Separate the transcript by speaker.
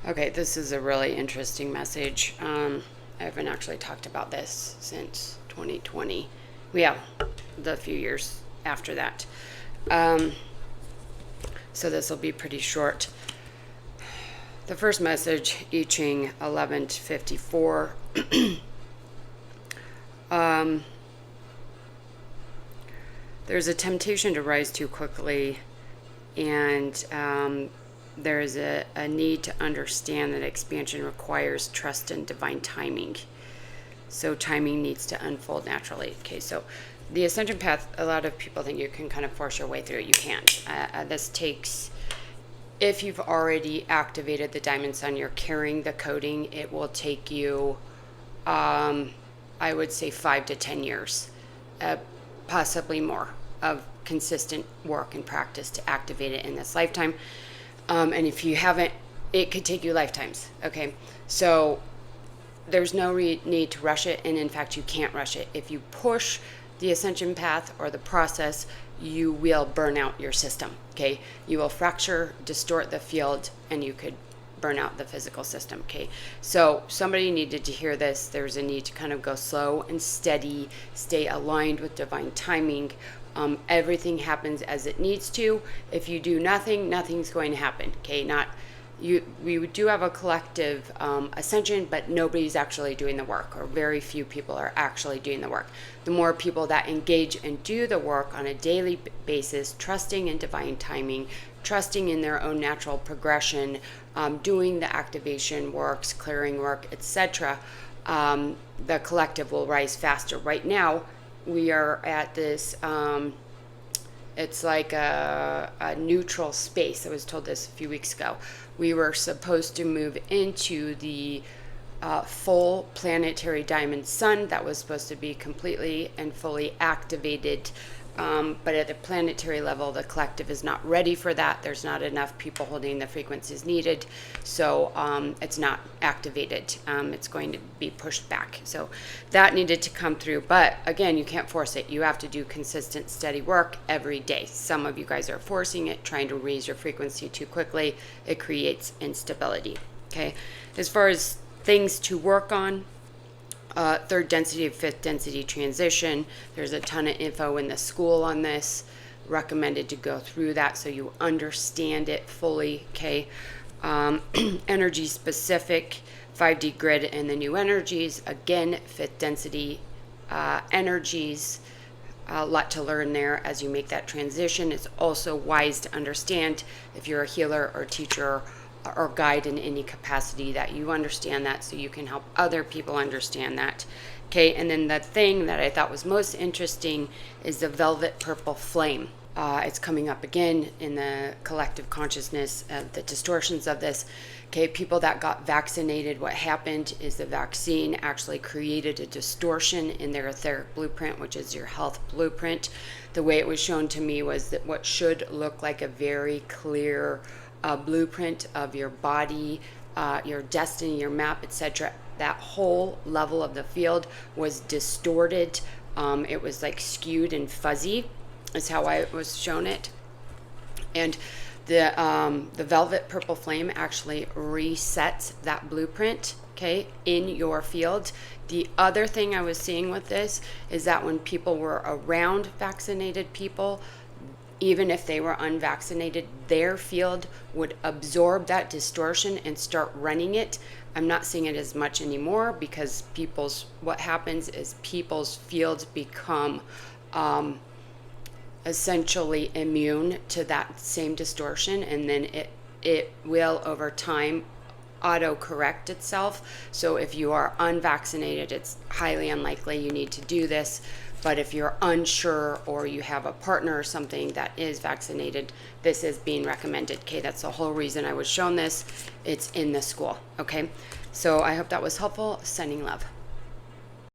Speaker 1: Okay, this is a really interesting message. I haven't actually talked about this since 2020. Yeah, the few years after that. So this will be pretty short. The first message, I Ching 1154. There's a temptation to rise too quickly, and there is a need to understand that expansion requires trust and divine timing. So timing needs to unfold naturally. Okay, so the ascension path, a lot of people think you can kind of force your way through it. You can't. This takes, if you've already activated the diamond sun, you're carrying the coding, it will take you, I would say 5 to 10 years, possibly more, of consistent work and practice to activate it in this lifetime. And if you haven't, it could take you lifetimes. Okay, so there's no need to rush it, and in fact you can't rush it. If you push the ascension path or the process, you will burn out your system. Okay, you will fracture, distort the field, and you could burn out the physical system. Okay, so somebody needed to hear this. There's a need to kind of go slow and steady, stay aligned with divine timing. Everything happens as it needs to. If you do nothing, nothing's going to happen. Okay, not you. We do have a collective ascension, but nobody's actually doing the work, or very few people are actually doing the work. The more people that engage and do the work on a daily basis, trusting in divine timing, trusting in their own natural progression, doing the activation works, clearing work, etc., the collective will rise faster. Right now, we are at this, it's like a neutral space. I was told this a few weeks ago. We were supposed to move into the full planetary diamond sun that was supposed to be completely and fully activated. But at the planetary level, the collective is not ready for that. There's not enough people holding the frequencies needed. So it's not activated. It's going to be pushed back. So that needed to come through. But again, you can't force it. You have to do consistent, steady work every day. Some of you guys are forcing it, trying to raise your frequency too quickly. It creates instability. Okay. As far as things to work on, third density to fifth density transition. There's a ton of info in the school on this. Recommended to go through that so you understand it fully. Okay. Energy specific, 5D grid and the new energies. Again, fifth density energies. A lot to learn there as you make that transition. It's also wise to understand, if you're a healer or teacher or guide in any capacity, that you understand that so you can help other people understand that. Okay, and then the thing that I thought was most interesting is the velvet purple flame. It's coming up again in the collective consciousness, the distortions of this. Okay, people that got vaccinated, what happened is the vaccine actually created a distortion in their etheric blueprint, which is your health blueprint. The way it was shown to me was that what should look like a very clear blueprint of your body, your destiny, your map, etc. That whole level of the field was distorted. It was like skewed and fuzzy, is how I was shown it. And the velvet purple flame actually resets that blueprint, okay, in your field. The other thing I was seeing with this is that when people were around vaccinated people, even if they were unvaccinated, their field would absorb that distortion and start running it. I'm not seeing it as much anymore because what happens is people's fields become essentially immune to that same distortion, and then it will over time auto correct itself. So if you are unvaccinated, it's highly unlikely you need to do this. But if you're unsure or you have a partner or something that is vaccinated, this is being recommended. Okay, that's the whole reason I was shown this. It's in the school. Okay, so I hope that was helpful. Sending love.